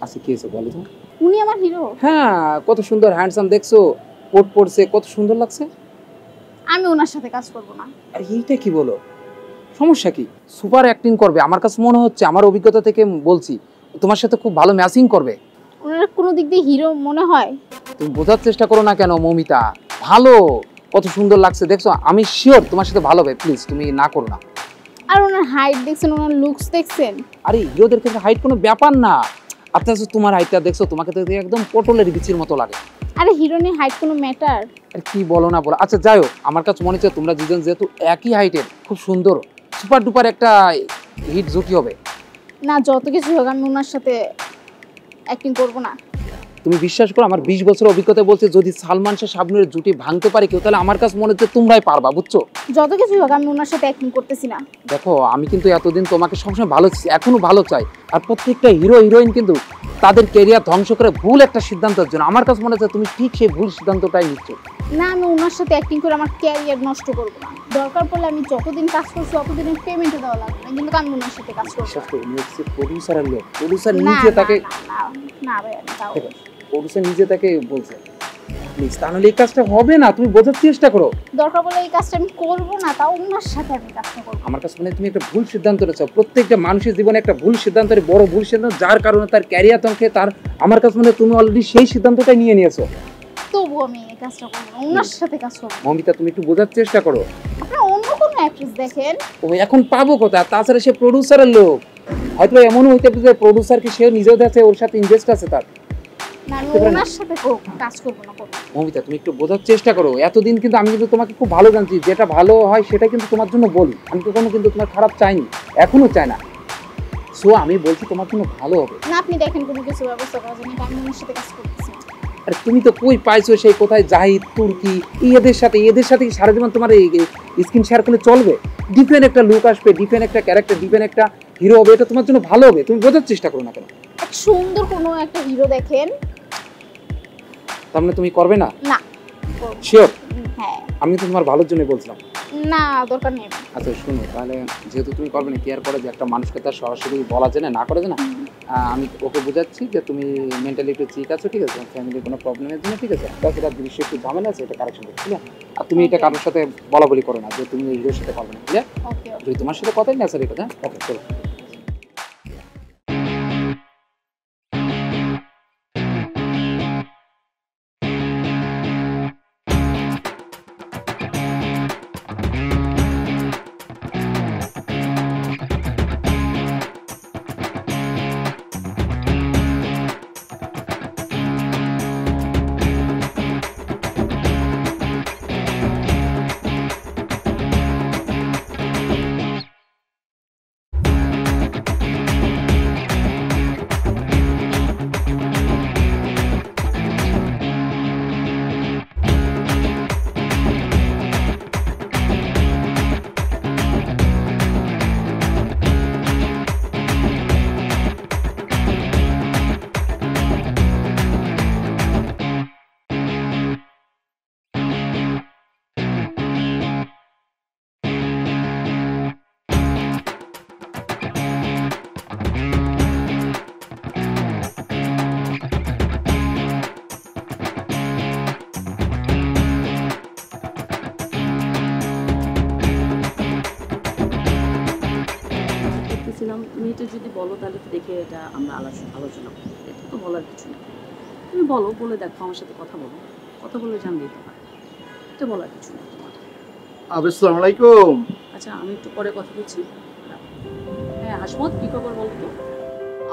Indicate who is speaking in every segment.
Speaker 1: আচ্ছা কি হয়েছে বলো তো?
Speaker 2: উনি আমার হিরো।
Speaker 1: হ্যাঁ, কত সুন্দর হ্যান্ডসাম দেখছো, কোট পরছে, কত সুন্দর লাগছে।
Speaker 2: আমি ওনার সাথে কাজ করব না।
Speaker 1: আর এইটা কি বলো, সমস্যা কি? সুপার অ্যাক্টিং করবে, আমার কাছে মনে হচ্ছে, আমার অভিজ্ঞতা থেকে বলছি, তোমার সাথে খুব ভালো ম্যাচিং করবে।
Speaker 2: ওনার কোনো দিক দিয়ে হিরো মনে হয়?
Speaker 1: তুমি বোঝার চেষ্টা করো না কেন মৌমিতা? ভালো, কত সুন্দর লাগছে দেখছো, আমি শিওর তোমার সাথে ভালো হবে। প্লিজ তুমি না করো না।
Speaker 2: আর ওনার হাইট দেখছেন, ওনার লুকস দেখছেন?
Speaker 1: আরে হিরোদের ক্ষেত্রে হাইট কোনো ব্যাপার না। আচ্ছা তোমার হাইটটা দেখছো, তোমাকে তো একদম পটলের বিচির মতো লাগে।
Speaker 2: আরে হিরোইনের হাইট কোনো ম্যাটার?
Speaker 1: আর কি বলো না বলো। আচ্ছা যাই হোক, আমার কাছে মনে হচ্ছে তোমরা দুজন যেহেতু একই হাইটের, খুব সুন্দর সুপার ডুপার একটা হিট জুটি হবে।
Speaker 2: না, যত কিছু হোক আমি ওনার সাথে অ্যাক্টিং করব না।
Speaker 1: তুমি বিশ্বাস করো, আমার 20 বছর অভিজ্ঞতা বলছে, যদি সালমান শাহ শাবনূরের জুটি ভাঙতে পারে কেউ, তাহলে আমার কাছে মনে হচ্ছে তোমরাই পারবা, বুঝছো?
Speaker 2: যত কিছু হোক আমি ওনার সাথে অ্যাক্টিং করতেছি না।
Speaker 1: দেখো আমি কিন্তু এতদিন তোমাকে সবসময় ভালো, এখনো ভালো চাই। আর প্রত্যেকটা হিরো হিরোইন কিন্তু তাদের ক্যারিয়ার ধ্বংস করে ভুল একটা সিদ্ধান্তের জন্য। আমার কাছে মনে হচ্ছে তুমি ঠিক সেই ভুল সিদ্ধান্তটাই নিচ্ছ।
Speaker 2: না, আমি ওনার সাথে অ্যাক্টিং করে আমার ক্যারিয়ার নষ্ট করব না। দরকার পড়লে আমি যতদিন কাজ করছি ততদিনের পেমেন্টও দেওয়া লাগবে না, কিন্তু আমি ওনার সাথে কাজ করব।
Speaker 1: বিশ্বাস করো, উনি হচ্ছে প্রডিউসারের লোক, প্রডিউসার নিজে তাকে
Speaker 2: না ভাই, আমি তাও
Speaker 1: প্রডিউসার নিজে তাকে বলছে প্লিজ, তাহলে এই কাজটা হবে না। তুমি বোঝার চেষ্টা করো।
Speaker 2: দরকার পড়লে এই কাজটা আমি করব না, তাও ওনার সাথে আমি কাজটা করব।
Speaker 1: আমার কাছে মনে হয় তুমি একটা ভুল সিদ্ধান্ত নিয়েছো। প্রত্যেকটা মানুষের জীবনে একটা ভুল সিদ্ধান্তের বড় ভুল সিদ্ধান্ত, যার কারণে তার ক্যারিয়ার ধ্বংসে তার, আমার কাছে মনে হয় তুমি অলরেডি সেই সিদ্ধান্তটাই নিয়ে নিয়েছো।
Speaker 2: তবু আমি এই কাজটা করব না, ওনার সাথে কাজ করব।
Speaker 1: মমিতা তুমি একটু বোঝার চেষ্টা করো।
Speaker 2: আপনারা অন্য কোনো অ্যাক্ট্রেস দেখেন।
Speaker 1: ও এখন পাবো কোথায়? তাছাড়া সে প্রডিউসারের লোক, হয়তো এমনও হইতে পারে যে প্রডিউসার কি সেও নিজেও আছে, ওর সাথে ইনভেস্ট আছে তার।
Speaker 2: না, আমি ওনার সাথে কাজ করব না।
Speaker 1: মমিতা তুমি একটু বোঝার চেষ্টা করো। এতদিন কিন্তু আমি কিন্তু তোমাকে খুব ভালো জানছি, যেটা ভালো হয় সেটা কিন্তু তোমার জন্য বলি। আমি কখনো কিন্তু তোমার খারাপ চাইনি, এখনো চাই না। সো আমি বলছি তোমার জন্য ভালো হবে।
Speaker 2: না, আপনি দেখেন কোনো কিছু ব্যবস্থা করা যায় না, আমি ওনার সাথে কাজ করতেছি না।
Speaker 1: আর তুমি তো কই পাইছো সেই কোথায় জাহিদ, তুর্কি, এদের সাথে কি সারা জীবন তোমার এই স্ক্রিন শেয়ার করলে চলবে? ডিফারেন্ট একটা লুক আসবে, ডিফারেন্ট একটা ক্যারেক্টার, ডিফারেন্ট একটা হিরো হবে, এটা তোমার জন্য ভালো হবে। তুমি বোঝার চেষ্টা করো না কেন?
Speaker 2: এক সুন্দর কোনো একটা হিরো দেখেন।
Speaker 1: তার মানে তুমি করবে না?
Speaker 2: না।
Speaker 1: শিওর?
Speaker 2: হ্যাঁ।
Speaker 1: আমি তো তোমার ভালোর জন্য বলছিলাম।
Speaker 2: না, দরকার নেই।
Speaker 1: আচ্ছা শুনো, তাহলে যেহেতু তুমি করবে না, কেয়ার করে যে একটা মানুষকে তার সরাসরি বলা যায় না, না করে যায় না, আমি ওকে বোঝাচ্ছি যে তুমি মেন্টালি একটু ঠিক আছো, ঠিক আছে, ফ্যামিলির কোনো প্রবলেমের জন্য, ঠিক আছে, তাছাড়া দৃশ্য একটু ঝামেলা আছে, এটা কারেকশন করতে, ঠিক আছে? আর তুমি এটা কারোর সাথে বলা বলি করো না যে তুমি হিরোর সাথে করবে না, ঠিক আছে? যদি তোমার সাথে কথাই না স্যার, এটা ওকে চলো।
Speaker 3: তুমি এটা যদি বলো তাহলে তো দেখে এটা আমরা আলোচনা করবো, এটা তো বলার কিছু নেই। তুমি বলো, বলে দেখো, আমার সাথে কথা বলো, কথা বলে জানবে তোমার, এটা বলার কিছু নেই তোমার।
Speaker 4: আসসালামু আলাইকুম।
Speaker 3: আচ্ছা আমি একটু পরে কথা বলছি। হ্যাঁ হাসমত, কি খবর বলো তো?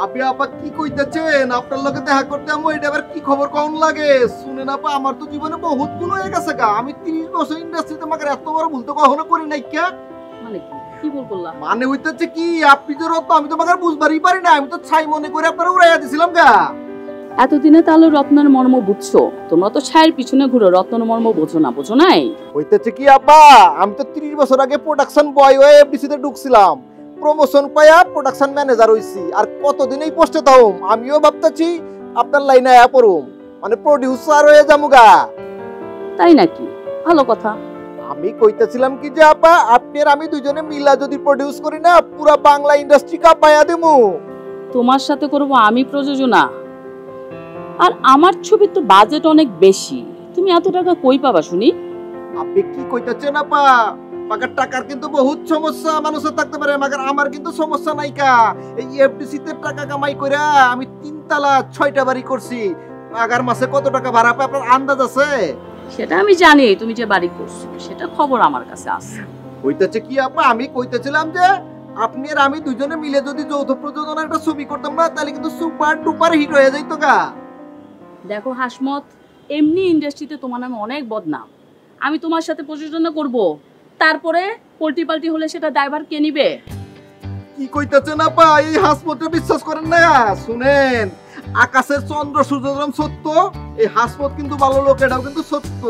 Speaker 4: আপনি আপা কি কইতেছেন? আপনার লগে দেখা করতে আমি এটা আবার কি খবর কোন লাগে? শুনেন আপা, আমার তো জীবনে বহুত গুণ হয়ে গেছে গা। আমি 30 বছর ইন্ডাস্ট্রিতে মাগার এত বড় ভুল তো কখনো করি নাই।
Speaker 3: মানে কি কি ভুল করলাম?
Speaker 4: মানে হইতেছে কি, আপনি যে রত্ন, আমি তো মাগার বুঝবারই পারি না। আমি তো ছাই মনে করে আপনারা উড়াইয়া দিছিলাম গা।
Speaker 3: এতদিনে তাহলে রত্নের মর্ম বুঝছো? তোমরা তো ছায়ের পিছনে ঘুরো, রত্নের মর্ম বোঝো না, বোঝো নাই?
Speaker 4: হইতেছে কি আপা, আমি তো 30 বছর আগে প্রোডাকশন বয় হয়ে এফডিসি তে ঢুকছিলাম, প্রমোশন পাইয়া প্রোডাকশন ম্যানেজার হইছি। আর কতদিন এই পোস্টে থাকুম, আমিও ভাবতেছি আপনার লাইনে আয়া পড়ুম, মানে প্রোডিউসার হয়ে যামুগা।
Speaker 3: তাই নাকি? ভালো কথা।
Speaker 4: আমি কইতেছিলাম কি যে আপা, আপনি আর আমি দুইজনে মিলা যদি প্রোডিউস করি না, পুরা বাংলা ইন্ডাস্ট্রি কাঁপায়া দেবো।
Speaker 3: তোমার সাথে করব আমি প্রযোজনা, আর আমার ছবির তো বাজেট অনেক বেশি, তুমি এত টাকা কই পাবা শুনি?
Speaker 4: আপনি কি কইতেছেন আপা? মাগার টাকার কিন্তু বহুত সমস্যা মানুষের থাকতে পারে, মাগার আমার কিন্তু সমস্যা নাই কা। এই এফডিসি তে টাকা কামাই কইরা আমি 3 তালা 6টা বাড়ি করছি। মাগার মাসে কত টাকা ভাড়া পাই আপনার আন্দাজ আছে?
Speaker 3: সেটা আমি জানি, তুমি যে বাড়ি করছো সেটা খবর আমার কাছে আছে।
Speaker 4: কইতেছে কি আপা, আমি কইতেছিলাম যে আপনি আর আমি দুজনে মিলে যদি যৌথ প্রযোজনার একটা ছবি করতাম না, তাহলে কিন্তু সুপার ডুপার হিট হয়ে যাইতো গা।
Speaker 3: দেখো হাসমত, এমনি ইন্ডাস্ট্রিতে তোমার নামে অনেক বদনাম। আমি তোমার সাথে প্রযোজনা করব, তারপরে পোল্টি পাল্টি হলে সেটা দায়ভার কে নিবে?
Speaker 4: কি কইতেছেন আপা? এই হাসপতে বিশ্বাস করেন না? শুনেন, আকাশের চন্দ্র সূর্য যেরকম সত্য, এই হাসপত কিন্তু ভালো লোক, এটাও কিন্তু সত্য।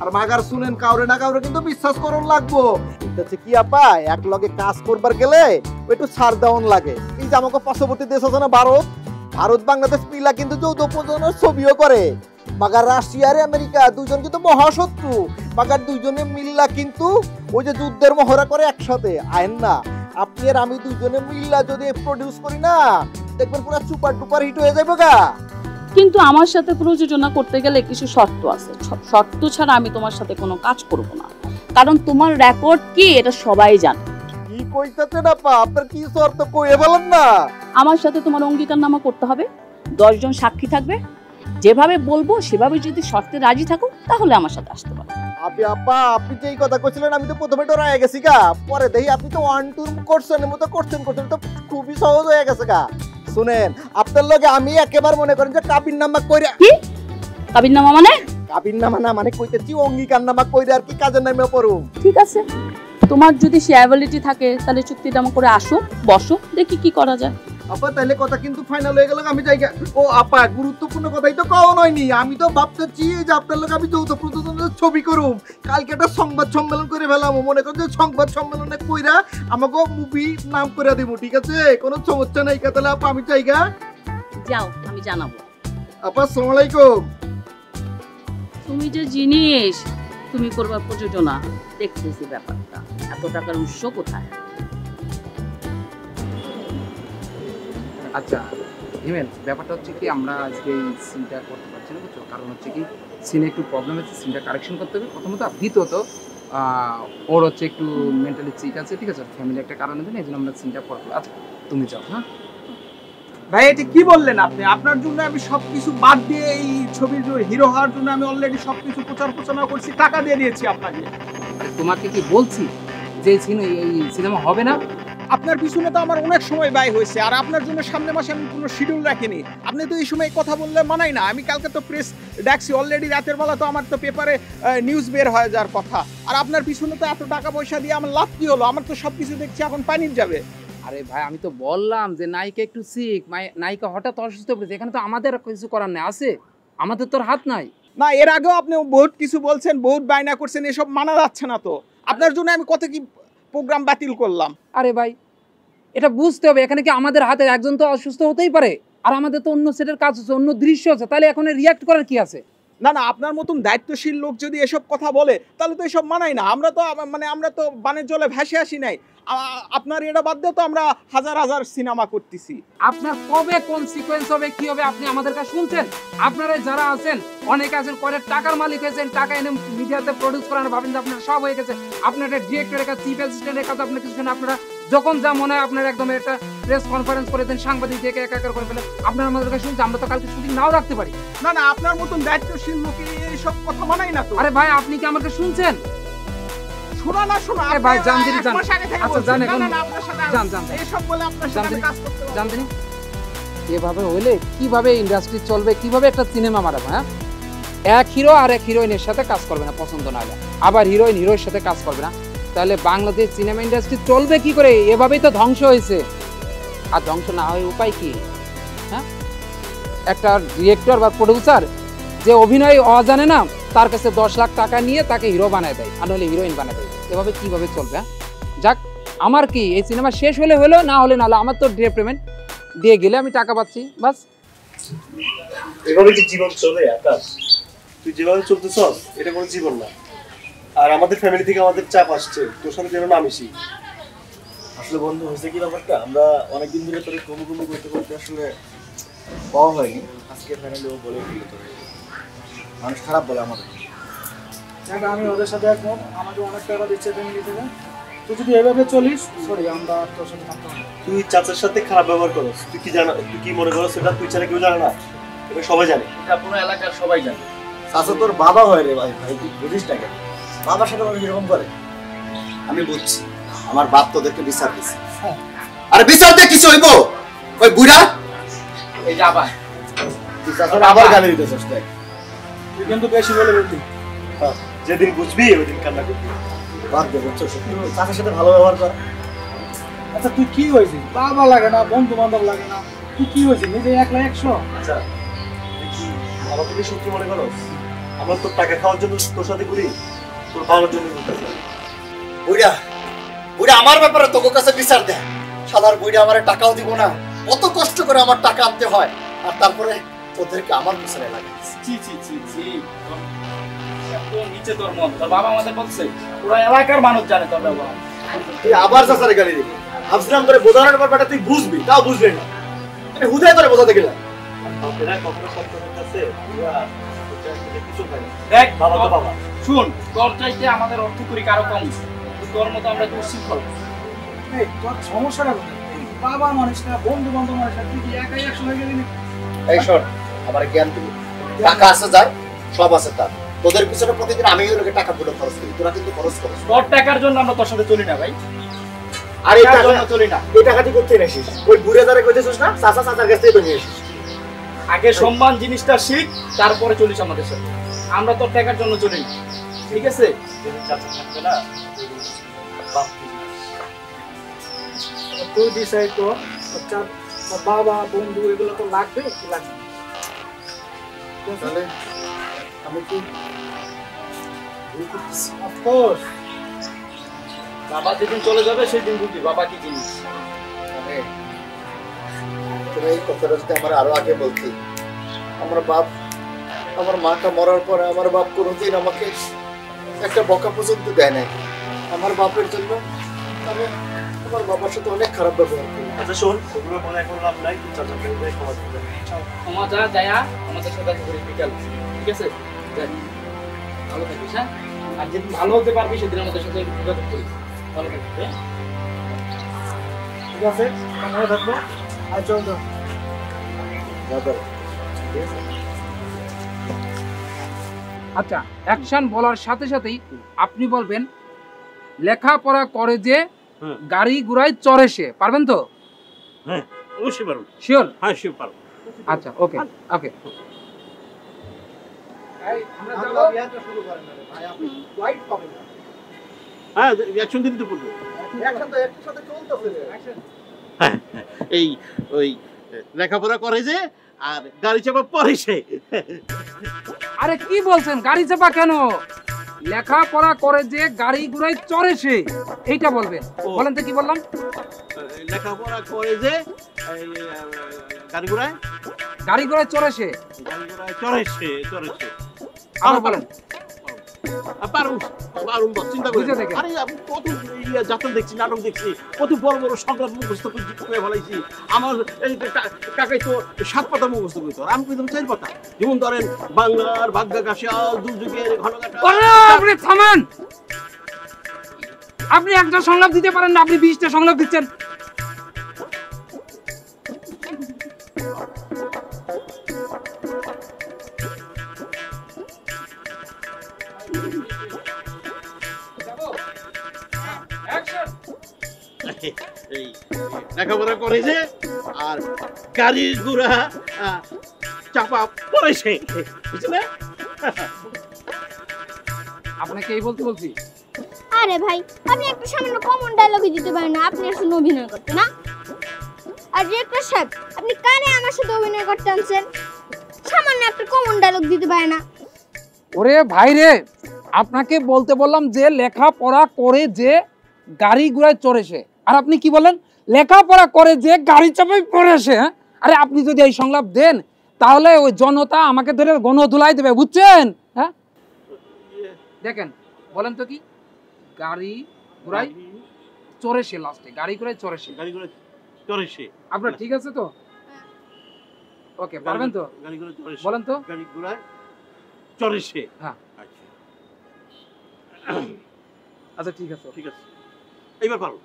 Speaker 4: আর মাগার শুনেন, কাউরে না কাউরে কিন্তু বিশ্বাস করন লাগবো। কইতেছে কি আপা, এক লগে কাজ করবার গেলে একটু ছাড় দেওয়ান লাগে। এই যে আমাকে পার্শ্ববর্তী দেশ আছে না ভারত, ভারত বাংলাদেশ মিলা কিন্তু যৌথ প্রযোজনার ছবিও করে। মাগার রাশিয়া আর আমেরিকা দুজন কিন্তু মহাশত্রু, মাগার দুইজনে মিল্লা কিন্তু ওই যে যুদ্ধের মহড়া করে একসাথে। আইন না, আপনি আর আমি দুইজনে মিল্লা যদি প্রডিউস করি না, দেখবেন পুরো সুপার ডুপার হিট হয়ে যাবে গা।
Speaker 3: কিন্তু আমার সাথে প্রযোজনা করতে গেলে কিছু শর্ত আছে, শর্ত ছাড়া আমি তোমার সাথে কোনো কাজ করব না, কারণ তোমার রেকর্ড কি এটা সবাই জানে।
Speaker 4: কি কইতাছেন আপা? আপনার কি শর্ত কইয়ে বলেন না?
Speaker 3: আমার সাথে তোমার অঙ্গীকারনামা করতে হবে, 10 জন সাক্ষী থাকবে, যেভাবে বলবো সেভাবে যদি শর্তে রাজি থাকো তাহলে আমার সাথে আসতে পারো।
Speaker 4: আপনি যে এই কথা কইছিলেন, আমি তো প্রথমে ডরায় গেছি গা, পরে দেখি আপনি তো 1-2 করছেন মতো করছেন তো খুবই সহজ হয়ে গেছে গা। শুনেন, আপনার লগে আমি একেবারে মনে করেন যে কাবিন নামা কইরা।
Speaker 3: কি কাবিননামা মানে?
Speaker 4: কাবিন নামা না মানে কইতেছি অঙ্গীকার নামা কইরা আর কি কাজের নামে পড়ুম।
Speaker 3: ঠিক আছে, তোমার যদি সে অ্যাবিলিটি থাকে তাহলে চুক্তিনামা করে আসো, বসো, দেখি কি করা যায়।
Speaker 4: আপা তাহলে কথা কিন্তু ফাইনাল হয়ে গেল, আমি যাই। ও আপা, গুরুত্বপূর্ণ কথাই তো কও নয়নি। আমি তো ভাবতেছি যে আপনার লোক আমি যৌথ প্রযোজনার ছবি করুম, কালকে একটা সংবাদ সম্মেলন করে ফেলাম। মনে করেন যে সংবাদ সম্মেলনে কইরা আমাকে মুভি নাম করে দিব, ঠিক আছে? কোনো সমস্যা নাই। তাহলে আপা আমি যাইগা।
Speaker 3: যাও, আমি জানাবো।
Speaker 4: আপা আসসালামু আলাইকুম।
Speaker 3: তুমি যে জিনিস, তুমি করবা প্রযোজনা, দেখতেছি ব্যাপারটা। এত টাকার উৎস কোথায়?
Speaker 1: আচ্ছা হিমেল, ব্যাপারটা হচ্ছে কি, আমরা আজকে এই সিনটা করতে পারছি না, বুঝছো? কারণ হচ্ছে কি, সিনে একটু প্রবলেম আছে, সিনটা কারেকশন করতে হবে প্রথমত। আর দ্বিতীয়ত ওর হচ্ছে একটু মেন্টালি ঠিক আছে, ঠিক আছে? ফ্যামিলি একটা কারণে দেন, এই জন্য আমরা সিনটা করবো। আচ্ছা তুমি যাও। হ্যাঁ
Speaker 5: ভাই, এটা কি বললেন আপনি? আপনার জন্য আমি সবকিছু বাদ দিয়ে এই ছবির হিরো হওয়ার জন্য আমি অলরেডি সবকিছু প্রচারণা করছি, টাকা দিয়ে দিয়েছি আপনাকে।
Speaker 1: আরে তোমাকে কি বলছি যে এই সিনেমা হবে না?
Speaker 5: আপনার পিছনে তো আমার অনেক সময় ব্যয় হয়েছে, আর আপনার জন্য সামনে মাসে আমি কোনো শিডিউল রাখিনি। আপনি তো এই সময় কথা বললে মানাই না। আমি কালকে তো প্রেস ডাকছি অলরেডি, রাতের বেলা তো আমার তো পেপারে নিউজ বের হয়ে যাওয়ার কথা। আর আপনার পিছনে তো এত টাকা পয়সা দিয়ে আমার লাভ কি হলো? আমার তো সবকিছু দেখছি এখন পানির যাবে।
Speaker 1: আরে ভাই, আমি তো বললাম যে নায়িকা একটু শিখ, নায়িকা হঠাৎ অসুস্থ পড়েছে, এখানে তো আমাদের কিছু করার নেই, আছে আমাদের তোর হাত নাই।
Speaker 5: না, এর আগেও আপনি বহুত কিছু বলছেন, বহুত বায়না করছেন, এসব মানা যাচ্ছে না তো। আপনার জন্য আমি কত কি প্রোগ্রাম বাতিল করলাম।
Speaker 1: আরে ভাই, এটা বুঝতে হবে, এখানে কি আমাদের হাতে? একজন তো অসুস্থ হতেই পারে, আর আমাদের তো অন্য সেটের কাজ আছে, অন্য দৃশ্য আছে, তাহলে এখন রিয়াক্ট করার কি আছে?
Speaker 5: না না, আপনার মতন দায়িত্বশীল লোক যদি এসব কথা বলে তাহলে তো এসব মানাই না। আমরা তো বানের জলে ভেসে আসি নাই। আপনার এটা বাদ দিয়ে তো আমরা হাজার হাজার সিনেমা করতেছি।
Speaker 1: আপনার কবে কোন সিকোয়েন্স হবে, কি হবে, আপনি আমাদের কাছে শুনছেন? আপনারা যারা আছেন, অনেকে আছেন করে টাকার মালিক হয়েছেন, টাকা এনে মিডিয়াতে প্রডিউস করার ভাবেন যে আপনারা সব হয়ে গেছে। আপনার একটা ডিরেক্টরের কাছে, চিফ অ্যাসিস্ট্যান্টের কাছে আপনার কিছু, আপনারা যখন যা মনে হয় আপনার একদম একটা প্রেস কনফারেন্স করে দেন, সাংবাদিক থেকে একাকার করে ফেলে। আপনারা আমাদের কাছে শুনছেন, আমরা তো কালকে শুটিং নাও রাখতে পারি।
Speaker 5: না না, আপনার মতন দায়িত্বশীল লোক এইসব কথা মানাই না তো।
Speaker 1: আরে ভাই, আপনি কি আমাকে শুনছেন?
Speaker 5: শোনা না শোনা,
Speaker 1: ভাই জান দিন, জান। আচ্ছা জান, এখন জান জান
Speaker 5: এইসব বলে আপনার সাথে কাজ করতে হবে।
Speaker 1: জান দিন, এভাবে হইলে কিভাবে ইন্ডাস্ট্রি চলবে, কিভাবে একটা সিনেমা মারাবে? হ্যাঁ, এক হিরো আর এক হিরোইনের সাথে কাজ করবে না পছন্দ না হলে, আবার হিরোইন হিরোর সাথে কাজ করবে না, তাহলে বাংলাদেশ সিনেমা ইন্ডাস্ট্রি চলবে কি করে? এভাবেই তো ধ্বংস হয়েছে। আর ধ্বংস না হয় উপায় কি? হ্যাঁ, একটা ডিরেক্টর বা প্রডিউসার যে অভিনয় অজানে না, তার কাছে 10 লাখ টাকা নিয়ে তাকে হিরো বানায় দেয়, আর নাহলে হিরোইন বানায় দেয়। এভাবে কিভাবে চলবে? যাক, আমার কি এই সিনেমা শেষ হলে হলো, না হলে না হলো, আমার তো ডে পেমেন্ট দিয়ে গেলে আমি টাকা পাচ্ছি, বাস।
Speaker 6: এভাবে কি জীবন চলে আকাশ? তুই যেভাবে চলতেছস এটা কোনো জীবন না। আর আমাদের ফ্যামিলি থেকে আমাদের চাপ আসছে, তোর সাথে যেন না মিশি। আসলে বন্ধু হয়েছে কি ব্যাপারটা, আমরা অনেকদিন ধরে তোর কমু করতে করতে আসলে পাওয়া হয়নি। আজকে ফাইনালি ও বলে দিল তোর মানুষ খারাপ বলে আমাদের।
Speaker 7: দেখ আমি ওদের সাথে একদম, আমাকে অনেক টাকা দিচ্ছে ফ্যামিলি থেকে, তুই যদি এভাবে চলিস সরি আমরা তোর সাথে থাকতে হবে।
Speaker 6: তুই চাচার সাথে খারাপ ব্যবহার করস, তুই কি জানা, তুই কি মনে করস সেটা তুই ছাড়া কেউ জানে না? এটা সবাই জানে,
Speaker 8: এটা পুরো এলাকার সবাই জানে।
Speaker 6: চাচা তোর বাবা হয় রে ভাই, ভাই তুই বুঝিস না কেন বাবার সাথে মানুষ এরকম করে?
Speaker 4: আমি বুঝছি, আমার বাপ তোদেরকে বিচার দিছে। আরে বিচার দিয়ে কিছু হইব? ওই বুড়া
Speaker 8: এই যে আবার
Speaker 6: তুই চাচার আবার গালি দিতেছিস। দেখ
Speaker 7: তুই কিন্তু বেশি বলে বলবি।
Speaker 6: যেদিন বুঝবি ওই দিন কান্না করবি।
Speaker 4: বাদ দে, বুঝছো? চাচার সাথে ভালো ব্যবহার কর।
Speaker 7: আচ্ছা তুই কি হয়েছিস? বাবা লাগে না, বন্ধু বান্ধব লাগে না, তুই কি হয়েছিস? নিজে 100
Speaker 6: আচ্ছা তুই কি আমাকে কি সত্যি মনে করস? আমরা তোর টাকা খাওয়ার জন্য তোর সাথে করি, তোর ভালোর জন্য করতেছি।
Speaker 4: বুড়া বুড়া আমার ব্যাপারে তোর কাছে বিচার দেয়। সাধারণ বুড়া আমার টাকাও দিব না, কত কষ্ট করে আমার টাকা আনতে হয়, আর তারপরে তোদেরকে আমার পিছনে লাগে।
Speaker 8: ছি ছি ছি ছি, এত নিচে তোর মন। তোর বাবা আমাদের বলছে পুরো এলাকার মানুষ জানে তোর বাবা।
Speaker 6: তুই আবার চাচারে গালি দিবি? ভাবছিলাম তোরে বোঝানোর ব্যাপারটা তুই বুঝবি, তাও বুঝলি না। আমি হুদায় তোরে বোঝাতে গেলাম। এরা কখনো সত্য করতেছে, কিছু হয় না।
Speaker 8: দেখ
Speaker 6: বাবা তো বাবা।
Speaker 8: শুন, তোর চাইতে আমাদের অর্থ করি কারো কম, তোর মতো আমরা তো উচ্ছৃঙ্খল।
Speaker 7: এই তোর সমস্যাটা কোথায়? বাবা মানুষ না, বন্ধু বান্ধব মানুষ না, তুই কি একাই 100 হয়ে গেলি না?
Speaker 4: এই শোন, আমার জ্ঞান তুমি, টাকা আছে যার, সব আছে তার। তোদের পিছনে প্রতিদিন আমি ওই লোকে টাকা গুলো খরচ করি, তোরা কিন্তু খরচ করছ।
Speaker 8: তোর টাকার জন্য আমরা তোর সাথে চলি না ভাই,
Speaker 6: আর এই
Speaker 8: টাকার
Speaker 6: টাকা
Speaker 8: জন্য চলি না।
Speaker 6: এই টাকা তুই করতে এনেছিস? ওই বুড়ে দ্বারা কইতেছিস না, চাচা চাচার কাছ থেকে তো নিয়ে এসেছিস।
Speaker 8: আগে সম্মান জিনিসটা শিখ, তারপরে চলিস আমাদের সাথে। আমরা তোর টাকার জন্য চলি না, ঠিক আছে?
Speaker 6: চাচা থাকবে না, বাপ
Speaker 7: তুই ডিসাইড কর, তোর বাবা বন্ধু এগুলো তো লাগবে কি লাগবে না?
Speaker 4: তাহলে আমি কি
Speaker 7: অফকোর্স
Speaker 8: বাবা যেদিন চলে যাবে সেদিন বুঝবি বাবা কি জিনিস।
Speaker 4: তুমি এই কথাটা যদি আমার আরো আগে বলতি, আমার বাপ, আমার মাটা মরার পরে আমার বাপ কোনোদিন আমাকে একটা বকা পর্যন্ত দেয় নাই। আমার বাপের জন্য আমি আমার বাবার সাথে অনেক খারাপ ব্যবহার করি।
Speaker 6: আচ্ছা শোন, ওগুলো মনে এখন লাভ নাই, তুই চাচার কাছে যাই ক্ষমা চাইতে।
Speaker 8: ক্ষমা যা যায়া আমাদের সাথে দেখা করিস বিকাল, ঠিক আছে? যাই, ভালো থাকিস, হ্যাঁ? আর যেদিন ভালো হতে পারবি সেদিন আমাদের সাথে যোগাযোগ করিস। ভালো থাকিস, হ্যাঁ?
Speaker 7: ঠিক আছে, মনে থাকবো। আর চল তো।
Speaker 1: আচ্ছা, অ্যাকশন বলার সাথে সাথেই আপনি বলবেন লেখাপড়া করে যে গাড়ি ঘোড়ায় চড়ে সে, পারবেন তো?
Speaker 6: হ্যাঁ অবশ্যই পারবো।
Speaker 1: শিওর?
Speaker 6: হ্যাঁ শিওর পারবো।
Speaker 1: আচ্ছা, ওকে ওকে।
Speaker 4: শুরু করেন না রে ভাই, আপনি লাইট পাবেন না।
Speaker 6: হ্যাঁ অ্যাকশন দিতে তো পড়বো।
Speaker 4: এখন তো একসাথে চলতেছে রে।
Speaker 9: এই ওই লেখাপড়া করে যে আর গাড়ি চাপা পরে সে।
Speaker 1: আরে কি বলছেন, গাড়ি চাপা কেন? লেখাপড়া করে যে গাড়ি ঘোড়ায় চড়ে সে, এইটা বলবেন। বলেন তো কি বললাম?
Speaker 9: লেখাপড়া করে যে এই, গাড়ি ঘোড়ায়
Speaker 1: চড়ে সে।
Speaker 9: গাড়ি ঘোড়ায় চড়ে সে।
Speaker 1: আবার বলেন।
Speaker 9: পারুন পারুন, চিন্তা করে।
Speaker 1: বুঝে দেখেন।
Speaker 9: আরে আমি কত যাত্রা দেখছি, নাটক দেখছি, কত বড় বড় সংলাপ মুখস্থ করে ফেলাইছি। আমার এই কাকাই তো 7 পাতা মুখস্থ করতো, আর আমি কইতাম 4 পাতা। যেমন ধরেন বাংলার ভাগ্যাকাশে দুর্যোগের ঘনঘটা।
Speaker 1: আপনি থামেন। আপনি একটা সংলাপ দিতে পারেন না, আপনি 20টা সংলাপ দিচ্ছেন।
Speaker 9: এই লেখাপড়া করে যে আর গাড়ির ঘোড়া চাপা পড়েছে, বুঝলে?
Speaker 1: আপনাকে এই বলতে বলছি।
Speaker 2: আরে ভাই, আপনি একটা সামান্য কমন ডায়লগই দিতে পারেন না, আপনি আসলে অভিনয় করতে না? আর ডিরেক্টর সাহেব, আপনি কানে আমার সাথে অভিনয় করতে আনছেন, সামান্য একটা কমন ডায়লগ দিতে পারে না?
Speaker 1: ওরে ভাই রে, আপনাকে বলতে বললাম যে লেখাপড়া করে যে গাড়ি ঘোড়ায় চড়েছে, আর আপনি কি বলেন? লেখাপড়া করে যে গাড়ি চাপায় পড়েছে। হ্যাঁ, আরে আপনি যদি এই সংলাপ দেন তাহলে ওই জনতা আমাকে ধরে গণধুলাই দেবে, বুঝছেন? হ্যাঁ, দেখেন, বলেন তো কি? গাড়ি ঘোড়ায় চড়ে সে লাস্টে গাড়ি করে চড়ে সে।
Speaker 9: গাড়ি করে চড়ে সে।
Speaker 1: আপনার ঠিক আছে তো? ওকে, পারবেন তো?
Speaker 9: গাড়ি করে চড়ে সে।
Speaker 1: বলেন তো।
Speaker 9: গাড়ি ঘোড়ায় চড়ে সে।
Speaker 1: হ্যাঁ।
Speaker 9: আচ্ছা
Speaker 1: আচ্ছা ঠিক আছে।
Speaker 9: ঠিক আছে, এইবার পারো।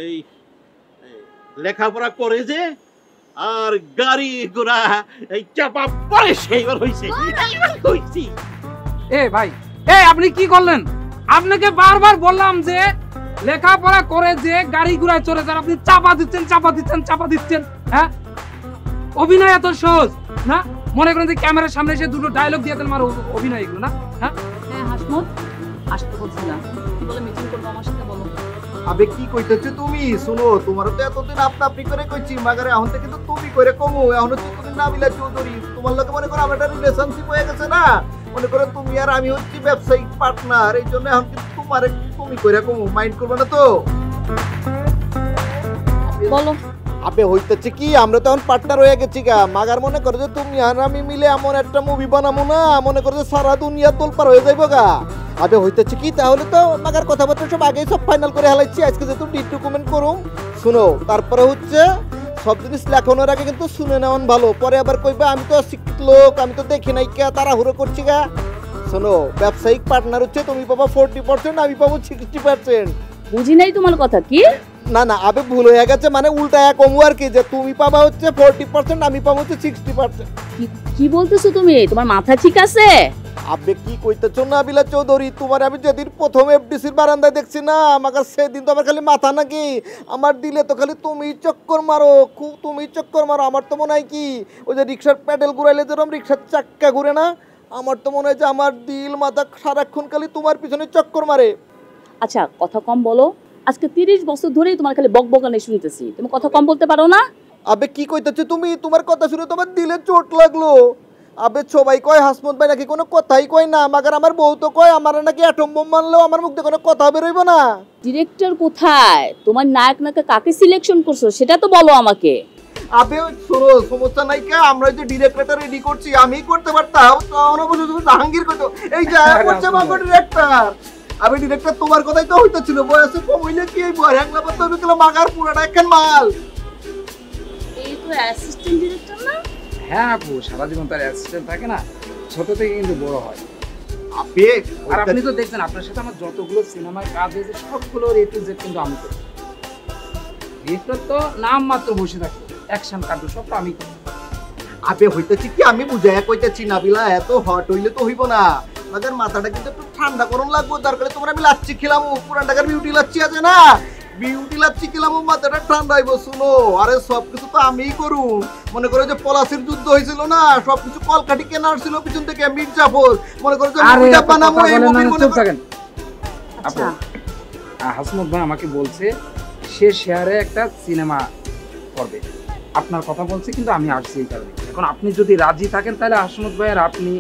Speaker 9: এই লেখাপড়া করে যে আর গাড়ি ঘোড়া এই চাপা পড়ে সেইবার হইছে।
Speaker 1: এ ভাই, আপনি কি করলেন? আপনাকে বারবার বললাম যে লেখাপড়া করে যে গাড়ি ঘোড়ায় চড়ে যান, আপনি চাপা দিচ্ছেন। হ্যাঁ, অভিনয় এত সহজ না? মনে করেন যে ক্যামেরার সামনে এসে দুটো ডায়লগ দিয়ে দেন, অভিনয় এগুলো না? হ্যাঁ
Speaker 3: হাসমত, আসতে বলছিলাম কি বলে মিটিং করবো আমার সাথে, বলো।
Speaker 4: আবে কি কইতেছো তুমি? শুনো, তোমার তো এতদিন আপনি করে কইছি, মাগারে এখন থেকে কিন্তু তুমি করে কমো। এখন তো তুমি নাবিলা চৌধুরী, তোমার লগে মনে করো আমার একটা রিলেশনশিপ হয়ে গেছে না? মনে করো তুমি আর আমি হচ্ছি ব্যবসায়িক পার্টনার, এই জন্য এখন কিন্তু তোমার তুমি করে কমো, মাইন্ড করবে না তো?
Speaker 3: বলো।
Speaker 4: আবে হইতেছে কি, আমরা তো এখন পার্টনার হয়ে গেছি গা। মাগার মনে করো যে তুমি আর আমি মিলে এমন একটা মুভি বানাবো না, মনে করো যে সারা দুনিয়া তোলপার হয়ে যাইবো গা। আবে হইতেছে কি, তাহলে তো মাগার কথাবার্তা সব আগেই সব ফাইনাল করে হেলাইছি। আজকে যেহেতু ডিট ডকুমেন্ট করুম, শুনো, তারপরে হচ্ছে সব জিনিস লেখানোর আগে কিন্তু শুনে নেওয়ান ভালো। পরে আবার কইবা আমি তো শিক্ষিত লোক, আমি তো দেখি নাই কে, তাড়াহুড়ো করছি গা। শোনো, ব্যবসায়িক পার্টনার হচ্ছে তুমি পাবা 40%, আমি পাবো 60%।
Speaker 3: বুঝি নাই তোমার কথা কি?
Speaker 4: না না, আবে ভুল হয়ে গেছে, মানে উল্টা কমু আর কি, যে তুমি পাবা হচ্ছে 40%, আমি পাবো হচ্ছে 60%।
Speaker 3: কি বলতেছো তুমি? তোমার মাথা ঠিক আছে?
Speaker 4: আবে কি কইতেছো নাবিলা চৌধুরী? তোমার আমি যেদিন প্রথম এফডিসির বারান্দায় দেখছি না, আমাকে সেদিন তো আমার খালি মাথা নাকি, আমার দিলে তো খালি তুমি চক্কর মারো, খুব তুমি চক্কর মারো। আমার তো মনে হয় কি, ওই যে রিক্সার প্যাডেল ঘুরাইলে যেরকম রিক্সার চাক্কা ঘুরে না, আমার তো মনে হয় যে আমার দিল মাথা সারাক্ষণ খালি তোমার পিছনে চক্কর মারে।
Speaker 3: আচ্ছা, কথা কম বলো। আজকে 30 বছর ধরেই তোমার খালি বকবকানি শুনতেছি, তুমি কথা কম বলতে পারো না?
Speaker 4: আবে কি কইতেছো তুমি? তোমার কথা শুনে তোমার দিলে চোট লাগলো। আবে সবাই কয় হাসমত ভাই নাকি কোনো কথাই কয় না, মাগার আমার বউ তো কয় আমার নাকি অ্যাটম বোম মারলেও আমার মুখ দিয়ে কোনো কথা বেরোইব না।
Speaker 3: ডিরেক্টর কোথায়? তোমার নায়ক নাকি কাকে সিলেকশন করছো সেটা তো বলো আমাকে।
Speaker 4: আবে শোনো, সমস্যা নাই কা, আমরা যে ডিরেক্টরটা রেডি করছি, আমি করতে পারতাম, তখন অবশ্য তুমি জাহাঙ্গীর করতো। এই যে করছে মাগো ডিরেক্টর। আমি ডিরেক্টর তোমার কথাই তো হইতেছিল, বয়সে কম হইলে কি এই বয় হ্যাংলা পাতা হবে কিলো, মাগার পুরাটা একখান মাল।
Speaker 3: এই তো অ্যাসিস্ট্যান্ট ডিরেক্টর না?
Speaker 1: হ্যাঁ আপু, সারা জীবন তার অ্যাসিস্ট্যান্ট থাকে না, ছোট থেকে কিন্তু বড় হয়।
Speaker 4: আবে
Speaker 1: আর আপনি তো দেখছেন আপনার সাথে আমার যতগুলো সিনেমায় কাজ হয়েছে সবগুলোর A to Z কিন্তু আমি করি। ডিরেক্টর তো নাম মাত্র বসে থাকে, অ্যাকশন কাট সব তো আমি করি।
Speaker 4: আবে হইতেছি কি, আমি বুঝাইয়া কইতেছি না বিলা, এত হট হইলে তো হইব না, আমাদের মাথাটা কিন্তু একটু ঠান্ডা করুন লাগবো। দরকারে তোমার আমি লাচ্ছি খেলাম, পুরান ঢাকার বিউটি লাচ্ছি আছে না, বিউটি লাচ্ছি খেলাম, মাথাটা ঠান্ডা হইব। শুনো, আরে সবকিছু তো আমিই করুম। মনে করো যে পলাশির যুদ্ধ হয়েছিল না, সবকিছু কলকাঠি কেনা আসছিল পিছন থেকে মির্জাফর, মনে করো যে মুভিটা বানাবো, এই মুভির মনে করেন।
Speaker 1: আপু হাসমত ভাই আমাকে বলছে সে শেয়ারে একটা সিনেমা করবে, আপনার কথা বলছে, কিন্তু আমি আসছি এই কারণে। এখন আপনি যদি রাজি থাকেন তাহলে হাসমত ভাই আর আপনি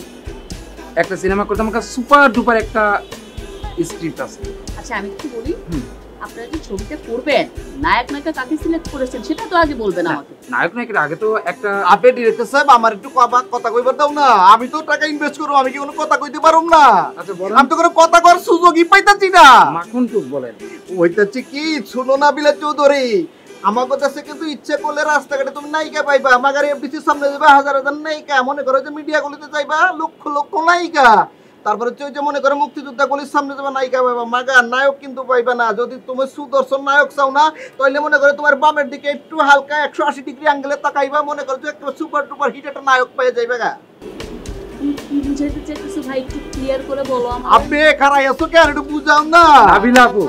Speaker 1: একটা সিনেমা করতে, আমার কাছে সুপার ডুপার একটা স্ক্রিপ্ট আছে।
Speaker 3: আচ্ছা আমি কি বলি, আপনারা যে ছবিটা করবেন নায়ক নায়িকা কাকে সিলেক্ট করেছেন সেটা তো আগে বলবেন আমাকে।
Speaker 1: নায়ক নায়িকার আগে তো একটা।
Speaker 4: আপনি ডিরেক্টর সাহেব আমার একটু কথা কইবার দাও না, আমি তো টাকা ইনভেস্ট করব, আমি কি কোনো কথা কইতে পারুম না?
Speaker 1: আচ্ছা বলেন।
Speaker 4: আমি তো কোনো কথা করার সুযোগই পাইতাছি না।
Speaker 1: মাখন টুক বলেন।
Speaker 4: ওইটাচ্ছে কি, শুনো না বিলা চৌধুরী, আমার কথা সে কিন্তু ইচ্ছে করলে রাস্তাঘাটে তুমি নায়িকা পাইবা, মাগার এফডিসির সামনে যাবে হাজার হাজার নায়িকা, মনে করো যে মিডিয়াগুলিতে যাইবা লক্ষ লক্ষ নায়িকা, তারপরে হচ্ছে ওই যে মনে করো মুক্তিযোদ্ধা গুলির সামনে যাবা নায়িকা পাইবা, মাগার নায়ক কিন্তু পাইবা না। যদি তুমি সুদর্শন নায়ক চাও না, তাহলে মনে করো তোমার বামের দিকে একটু হালকা 180 ডিগ্রি অ্যাঙ্গেলে তাকাইবা, মনে করো যে একটা সুপার ডুপার হিট একটা নায়ক পেয়ে যাইবে গা।
Speaker 3: কি বুঝাইতে চাইতেছো ভাই, একটু ক্লিয়ার করে বলো আমাকে।
Speaker 4: আপনি খারাই আছো কেন, একটু বুঝাও না।
Speaker 1: নাবিলা আপু